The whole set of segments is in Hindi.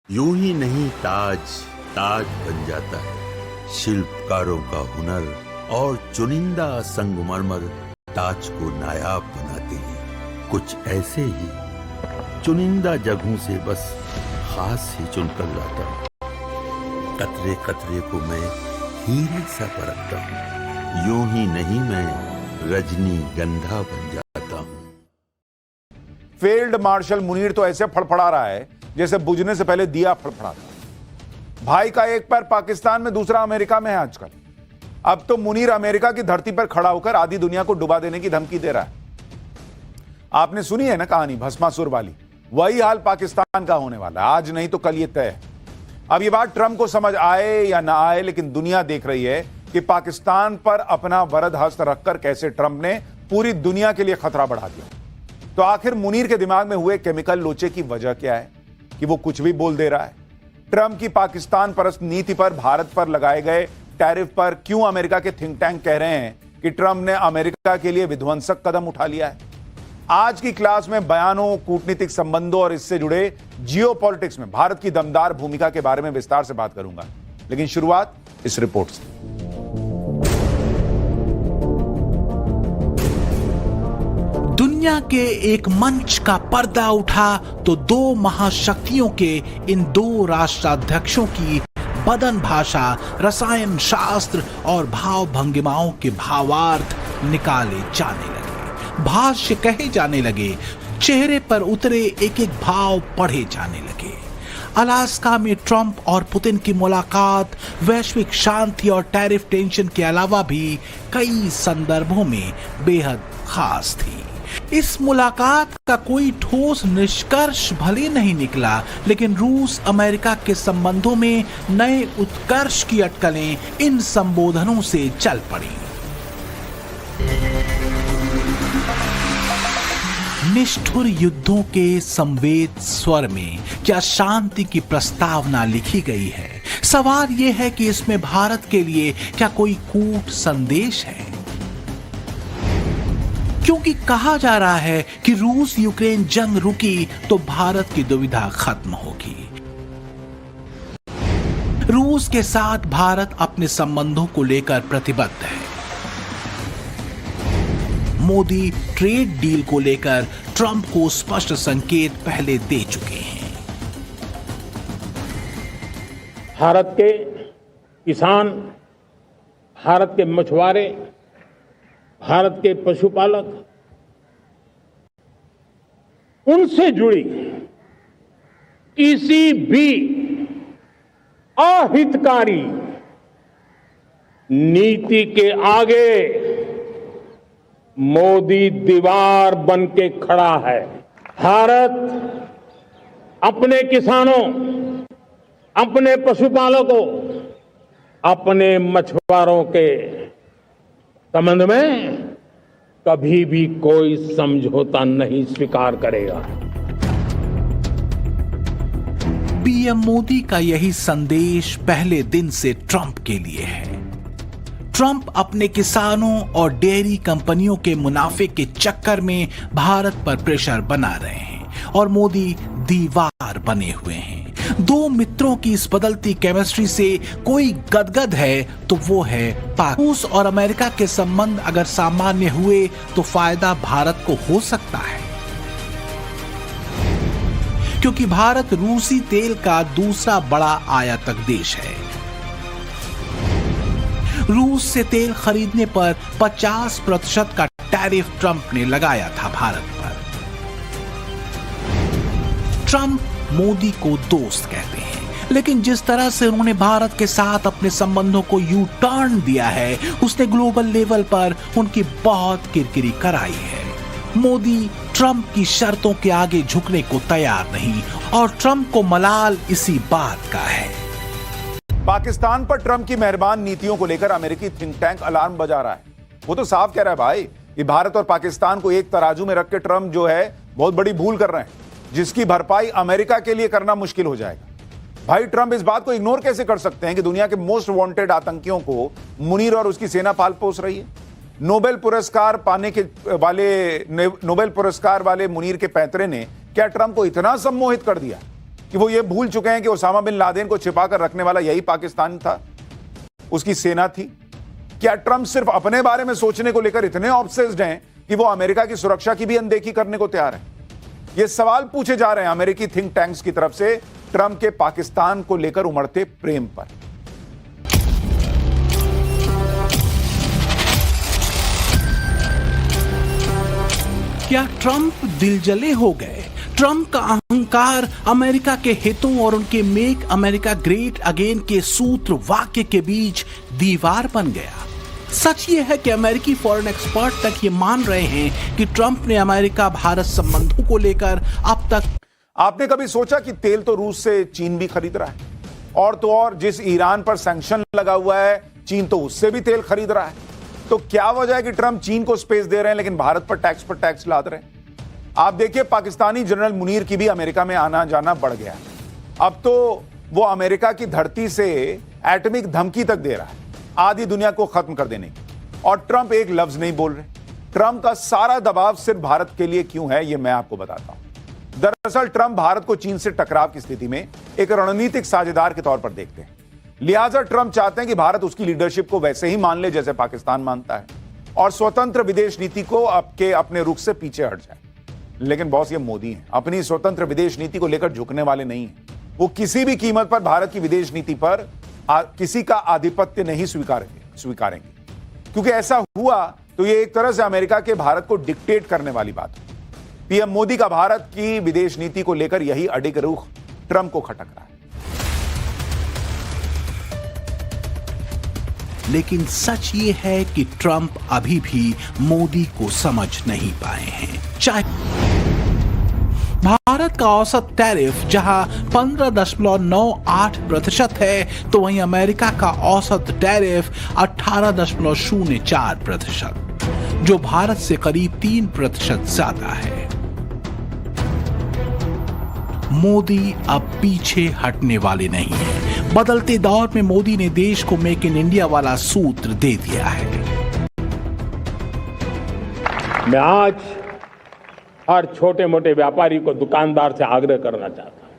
यूं ही नहीं ताज ताज बन जाता है। शिल्पकारों का हुनर और चुनिंदा संगमरमर ताज को नायाब बनाते हैं। कुछ ऐसे ही चुनिंदा जगहों से बस खास ही चुनकर लाता हूँ। कतरे कतरे को मैं हीरे सा परखता हूँ। यूं ही नहीं मैं रजनीगंधा बन जाता हूँ। फील्ड मार्शल मुनीर तो ऐसे फड़फड़ा रहा है जैसे बुझने से पहले दिया फड़फड़ाता। भाई का एक पैर पाकिस्तान में, दूसरा अमेरिका में है आजकल। अब तो मुनीर अमेरिका की धरती पर खड़ा होकर आधी दुनिया को डुबा देने की धमकी दे रहा है। आपने सुनी है ना कहानी भस्मासुर वाली, वही हाल पाकिस्तान का होने वाला है। आज नहीं तो कल ये तय है। अब ये बात ट्रंप को समझ आए या ना आए, लेकिन दुनिया देख रही है कि पाकिस्तान पर अपना वरद हस्त रखकर कैसे ट्रंप ने पूरी दुनिया के लिए खतरा बढ़ा दिया। तो आखिर मुनीर के दिमाग में हुए केमिकल लोचे की वजह क्या है कि वो कुछ भी बोल दे रहा है? ट्रंप की पाकिस्तान परस्त नीति पर, भारत पर लगाए गए टैरिफ पर क्यों अमेरिका के थिंक टैंक कह रहे हैं कि ट्रंप ने अमेरिका के लिए विध्वंसक कदम उठा लिया है? आज की क्लास में बयानों, कूटनीतिक संबंधों और इससे जुड़े जियोपॉलिटिक्स में भारत की दमदार भूमिका के बारे में विस्तार से बात करूंगा। लेकिन शुरुआत इस रिपोर्ट से। दुनिया के एक मंच का पर्दा उठा तो दो महाशक्तियों के इन दो राष्ट्राध्यक्षों की बदन भाषा, रसायन शास्त्र और भाव भंगिमाओं के भावार्थ निकाले जाने लगे, भाष्य कहे जाने लगे, चेहरे पर उतरे एक एक भाव पढ़े जाने लगे। अलास्का में ट्रंप और पुतिन की मुलाकात वैश्विक शांति और टैरिफ टेंशन के अलावा भी कई संदर्भों में बेहद खास थी। इस मुलाकात का कोई ठोस निष्कर्ष भले नहीं निकला, लेकिन रूस अमेरिका के संबंधों में नए उत्कर्ष की अटकलें इन संबोधनों से चल पड़ी। निष्ठुर युद्धों के संवेद स्वर में क्या शांति की प्रस्तावना लिखी गई है? सवाल यह है कि इसमें भारत के लिए क्या कोई कूट संदेश है? क्योंकि कहा जा रहा है कि रूस यूक्रेन जंग रुकी तो भारत की दुविधा खत्म होगी। रूस के साथ भारत अपने संबंधों को लेकर प्रतिबद्ध है। मोदी ट्रेड डील को लेकर ट्रंप को स्पष्ट संकेत पहले दे चुके हैं। भारत के किसान, भारत के मछुआरे, भारत के पशुपालक, उनसे जुड़ी किसी भी अहितकारी नीति के आगे मोदी दीवार बन के खड़ा है। भारत अपने किसानों, अपने पशुपालकों, अपने मछुआरों के संबंध में कभी भी कोई समझौता नहीं स्वीकार करेगा। पीएम मोदी का यही संदेश पहले दिन से ट्रंप के लिए है। ट्रंप अपने किसानों और डेयरी कंपनियों के मुनाफे के चक्कर में भारत पर प्रेशर बना रहे हैं और मोदी दीवार बने हुए हैं। दो मित्रों की इस बदलती केमिस्ट्री से कोई गदगद है तो वो है पाक। रूस और अमेरिका के संबंध अगर सामान्य हुए तो फायदा भारत को हो सकता है, क्योंकि भारत रूसी तेल का दूसरा बड़ा आयातक देश है। रूस से तेल खरीदने पर 50% का टैरिफ ट्रंप ने लगाया था भारत पर। ट्रंप मोदी को दोस्त कहते हैं, लेकिन जिस तरह से उन्होंने भारत के साथ अपने संबंधों को यू टर्न दिया है, उसने ग्लोबल लेवल पर उनकी बहुत किरकिरी कराई है। मोदी ट्रंप की शर्तों के आगे झुकने को तैयार नहीं और ट्रंप को मलाल इसी बात का है। पाकिस्तान पर ट्रंप की मेहरबान नीतियों को लेकर अमेरिकी थिंक टैंक अलार्म बजा रहा है। वो तो साफ कह रहा है भाई कि भारत और पाकिस्तान को एक तराजू में रख के ट्रंप जो है बहुत बड़ी भूल कर रहे हैं, जिसकी भरपाई अमेरिका के लिए करना मुश्किल हो जाएगा। भाई ट्रंप इस बात को इग्नोर कैसे कर सकते हैं कि दुनिया के मोस्ट वांटेड आतंकियों को मुनीर और उसकी सेना पाल पोस रही है। नोबेल पुरस्कार वाले मुनीर के पैतरे ने क्या ट्रंप को इतना सम्मोहित कर दिया कि वो ये भूल चुके हैं कि ओसामा बिन लादेन को छिपा कर रखने वाला यही पाकिस्तान था, उसकी सेना थी? क्या ट्रंप सिर्फ अपने बारे में सोचने को लेकर इतने ऑब्सेस्ड हैं कि वो अमेरिका की सुरक्षा की भी अनदेखी करने को तैयार है? ये सवाल पूछे जा रहे हैं अमेरिकी थिंक टैंक्स की तरफ से ट्रंप के पाकिस्तान को लेकर उमड़ते प्रेम पर। क्या ट्रंप दिलजले हो गए? ट्रंप का अहंकार अमेरिका के हितों और उनके मेक अमेरिका ग्रेट अगेन के सूत्र वाक्य के बीच दीवार बन गया। सच ये है कि अमेरिकी फॉरेन एक्सपर्ट तक ये मान रहे हैं कि ट्रंप ने अमेरिका भारत संबंधों को लेकर अब तक। आपने कभी सोचा कि तेल तो रूस से चीन भी खरीद रहा है, और तो और जिस ईरान पर सैंक्शन लगा हुआ है चीन तो उससे भी तेल खरीद रहा है। तो क्या वजह है कि ट्रंप चीन को स्पेस दे रहे हैं लेकिन भारत पर टैक्स लाद रहे हैं? आप देखिए, पाकिस्तानी जनरल मुनीर की भी अमेरिका में आना जाना बढ़ गया है। अब तो वो अमेरिका की धरती से एटॉमिक धमकी तक दे रहा है आधी दुनिया को खत्म कर देने की, और ट्रंप एक लफ्ज नहीं बोल रहे। ट्रंप का सारा दबाव सिर्फ भारत के लिए क्यों है, यह मैं आपको बताता हूं। दरअसल ट्रंप भारत को चीन से टकराव की स्थिति में एक रणनीतिक साझेदार के तौर पर देखते हैं। लिहाजा ट्रंप चाहते हैं कि भारत उसकी लीडरशिप को वैसे ही मान ले जैसे पाकिस्तान मानता है, और स्वतंत्र विदेश नीति को अपने रुख से पीछे हट जाए। लेकिन बॉस, ये मोदी हैं, अपनी स्वतंत्र विदेश नीति को लेकर झुकने वाले नहीं हैं। वो किसी भी कीमत पर भारत की विदेश नीति पर किसी का आधिपत्य नहीं स्वीकारेंगे, क्योंकि ऐसा हुआ तो ये एक तरह से अमेरिका के भारत को डिक्टेट करने वाली बात है। पीएम मोदी का भारत की विदेश नीति को लेकर यही अडिग रुख ट्रंप को खटक रहा है। लेकिन सच ये है कि ट्रंप अभी भी मोदी को समझ नहीं पाए हैं। चाहे भारत का औसत टैरिफ जहां 15.98% है, तो वहीं अमेरिका का औसत टैरिफ 18.04%, जो भारत से करीब 3% ज्यादा है। मोदी अब पीछे हटने वाले नहीं है। बदलते दौर में मोदी ने देश को मेक इन इंडिया वाला सूत्र दे दिया है। मैं आज हर छोटे मोटे व्यापारी को, दुकानदार से आग्रह करना चाहता हूं,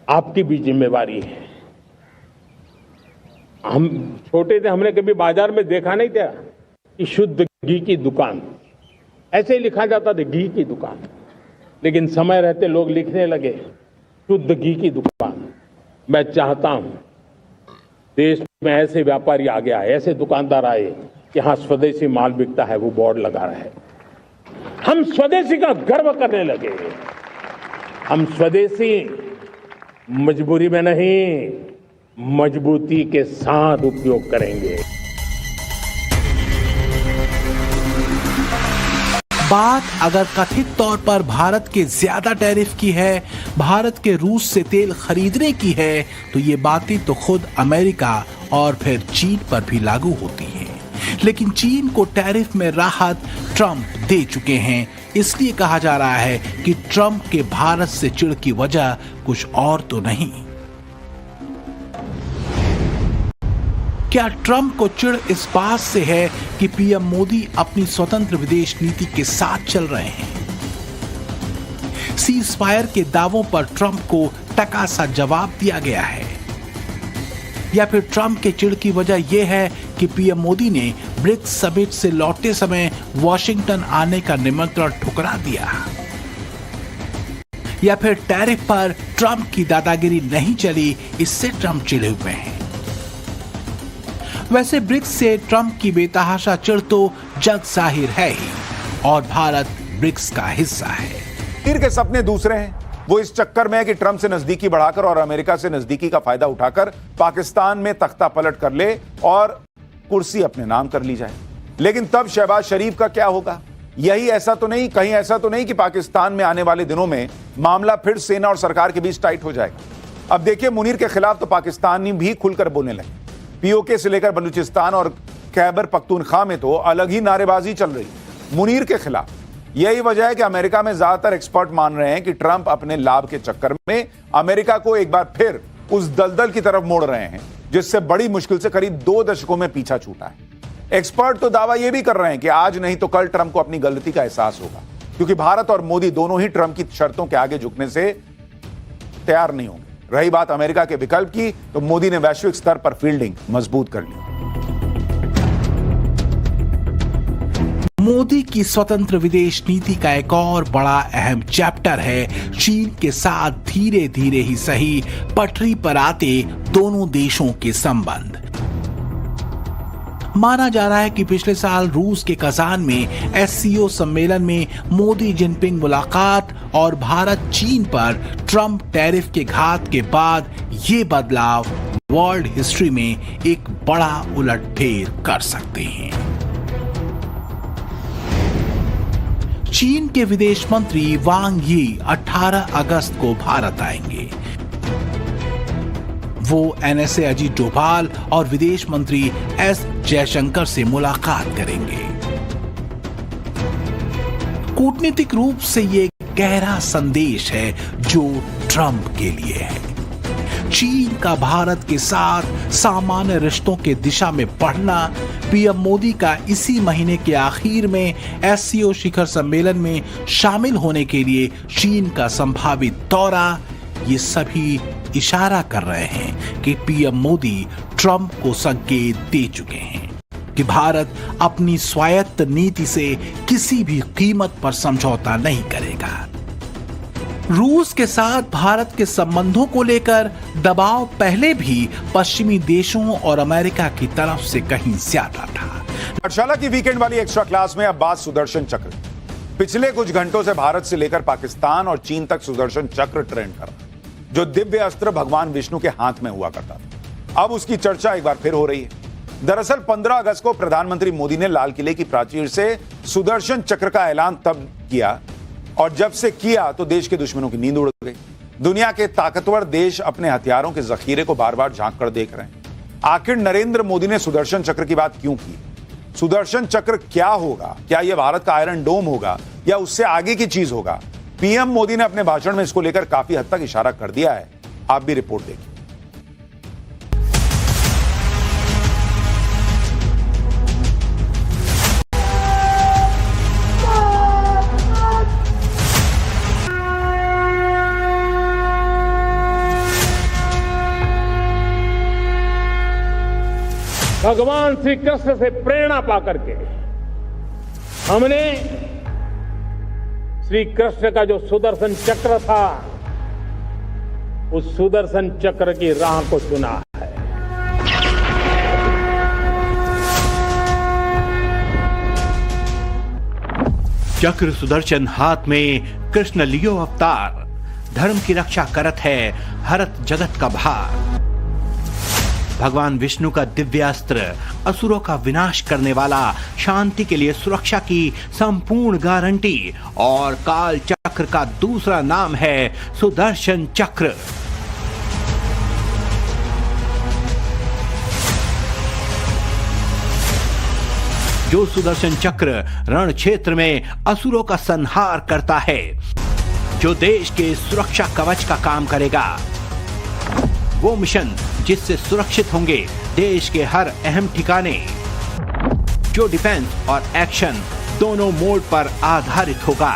आपकी भी जिम्मेवारी है। हम छोटे थे, हमने कभी बाजार में देखा नहीं था कि शुद्ध घी की दुकान, ऐसे ही लिखा जाता था घी की दुकान। लेकिन समय रहते लोग लिखने लगे शुद्ध घी की दुकान। मैं चाहता हूं देश में ऐसे व्यापारी आगे आए, ऐसे दुकानदार आए कि हाँ स्वदेशी माल बिकता है, वो बोर्ड लगा रहे। हम स्वदेशी का गर्व करने लगे। हम स्वदेशी मजबूरी में नहीं, मजबूती के साथ उपयोग करेंगे। बात अगर कथित तौर पर भारत के ज्यादा टैरिफ की है, भारत के रूस से तेल खरीदने की है, तो ये बातें तो खुद अमेरिका और फिर चीन पर भी लागू होती हैं। लेकिन चीन को टैरिफ में राहत ट्रंप दे चुके हैं। इसलिए कहा जा रहा है कि ट्रंप के भारत से चिढ़ की वजह कुछ और तो नहीं। क्या ट्रंप को चिढ़ इस बात से है कि पीएम मोदी अपनी स्वतंत्र विदेश नीति के साथ चल रहे हैं? सीज फायर के दावों पर ट्रंप को टका सा जवाब दिया गया है, या फिर ट्रंप के चिढ़ की वजह यह है कि पीएम मोदी ने ब्रिक्स समिट से लौटते समय वॉशिंगटन आने का निमंत्रण ठुकरा दिया, या फिर टैरिफ पर ट्रंप की दादागिरी नहीं चली, इससे ट्रंप चिढ़े हुए हैं। वैसे ब्रिक्स से ट्रंप की बेतहाशा चिढ़ तो जग जाहिर है ही, और भारत ब्रिक्स का हिस्सा है। मुनीर के सपने दूसरे हैं। वो इस चक्कर में है कि ट्रंप से नजदीकी बढ़ाकर और अमेरिका से नजदीकी का फायदा उठाकर पाकिस्तान में तख्ता पलट कर ले और कुर्सी अपने नाम कर ली जाए। लेकिन तब शहबाज शरीफ का क्या होगा? कहीं ऐसा तो नहीं कि पाकिस्तान में आने वाले दिनों में मामला फिर सेना और सरकार के बीच टाइट हो जाएगा। अब देखिए, मुनीर के खिलाफ तो पाकिस्तानी भी खुलकर बोलने लगे। पीओके से लेकर बलूचिस्तान और खैबर पख्तूनख्वा में तो अलग ही नारेबाजी चल रही है मुनीर के खिलाफ। यही वजह है कि अमेरिका में ज्यादातर एक्सपर्ट मान रहे हैं कि ट्रंप अपने लाभ के चक्कर में अमेरिका को एक बार फिर उस दलदल की तरफ मोड़ रहे हैं जिससे बड़ी मुश्किल से करीब 2 दशकों में पीछा छूटा है। एक्सपर्ट तो दावा यह भी कर रहे हैं कि आज नहीं तो कल ट्रंप को अपनी गलती का एहसास होगा, क्योंकि भारत और मोदी दोनों ही ट्रंप की शर्तों के आगे झुकने से तैयार नहीं होंगे। रही बात अमेरिका के विकल्प की, तो मोदी ने वैश्विक स्तर पर फील्डिंग मजबूत कर ली। मोदी की स्वतंत्र विदेश नीति का एक और बड़ा अहम चैप्टर है चीन के साथ धीरे धीरे ही सही पटरी पर आते दोनों देशों के संबंध। माना जा रहा है कि पिछले साल रूस के कजान में एससीओ सम्मेलन में मोदी जिनपिंग मुलाकात और भारत चीन पर ट्रंप टैरिफ के घात के बाद ये बदलाव वर्ल्ड हिस्ट्री में एक बड़ा उलटफेर कर सकते हैं। चीन के विदेश मंत्री वांग यी 18 अगस्त को भारत आएंगे। वो एनएसए अजीत डोभाल और विदेश मंत्री एस जयशंकर से मुलाकात करेंगे। कूटनीतिक रूप से ये गहरा संदेश है जो ट्रंप के लिए है। चीन का भारत के साथ सामान्य रिश्तों के दिशा में बढ़ना, पीएम मोदी का इसी महीने के आखिर में एससीओ शिखर सम्मेलन में शामिल होने के लिए चीन का संभावित दौरा, ये सभी इशारा कर रहे हैं कि पीएम मोदी ट्रंप को संकेत दे चुके हैं कि भारत अपनी स्वायत्त नीति से किसी भी कीमत पर समझौता नहीं करेगा। रूस के साथ भारत के संबंधों को लेकर दबाव पहले भी पश्चिमी देशों और अमेरिका की तरफ से कहीं ज्यादा था। पाठशाला की वीकेंड वाली एक्स्ट्रा क्लास में अब बात सुदर्शन चक्र। पिछले कुछ घंटों से भारत से लेकर पाकिस्तान और चीन तक सुदर्शन चक्र ट्रेंड कर रहा है, जो दिव्य अस्त्र भगवान विष्णु के हाथ में हुआ करता था। अब उसकी चर्चा एक बार फिर हो रही है। दरअसल 15 अगस्त को प्रधानमंत्री मोदी ने लाल किले की प्राचीर से सुदर्शन चक्र का ऐलान तब किया, और जब से किया तो देश के दुश्मनों की नींद उड़ गई। दुनिया के ताकतवर देश अपने हथियारों के जखीरे को बार बार झांक कर देख रहे हैं। आखिर नरेंद्र मोदी ने सुदर्शन चक्र की बात क्यों की? सुदर्शन चक्र क्या होगा? क्या यह भारत का आयरन डोम होगा या उससे आगे की चीज होगा? पीएम मोदी ने अपने भाषण में इसको लेकर काफी हद तक इशारा कर दिया है। आप भी रिपोर्ट देखिए। भगवान श्री कृष्ण से प्रेरणा पाकर के हमने श्री कृष्ण का जो सुदर्शन चक्र था, उस सुदर्शन चक्र की राह को चुना है। चक्र सुदर्शन हाथ में कृष्ण लियो अवतार, धर्म की रक्षा करत है हरत जगत का भार। भगवान विष्णु का दिव्यास्त्र, असुरों का विनाश करने वाला, शांति के लिए सुरक्षा की संपूर्ण गारंटी, और काल चक्र का दूसरा नाम है सुदर्शन चक्र। जो सुदर्शन चक्र रण क्षेत्र में असुरों का संहार करता है, जो देश के सुरक्षा कवच का काम करेगा, वो मिशन जिससे सुरक्षित होंगे देश के हर अहम ठिकाने, जो डिफेंस और एक्शन दोनों मोड पर आधारित होगा।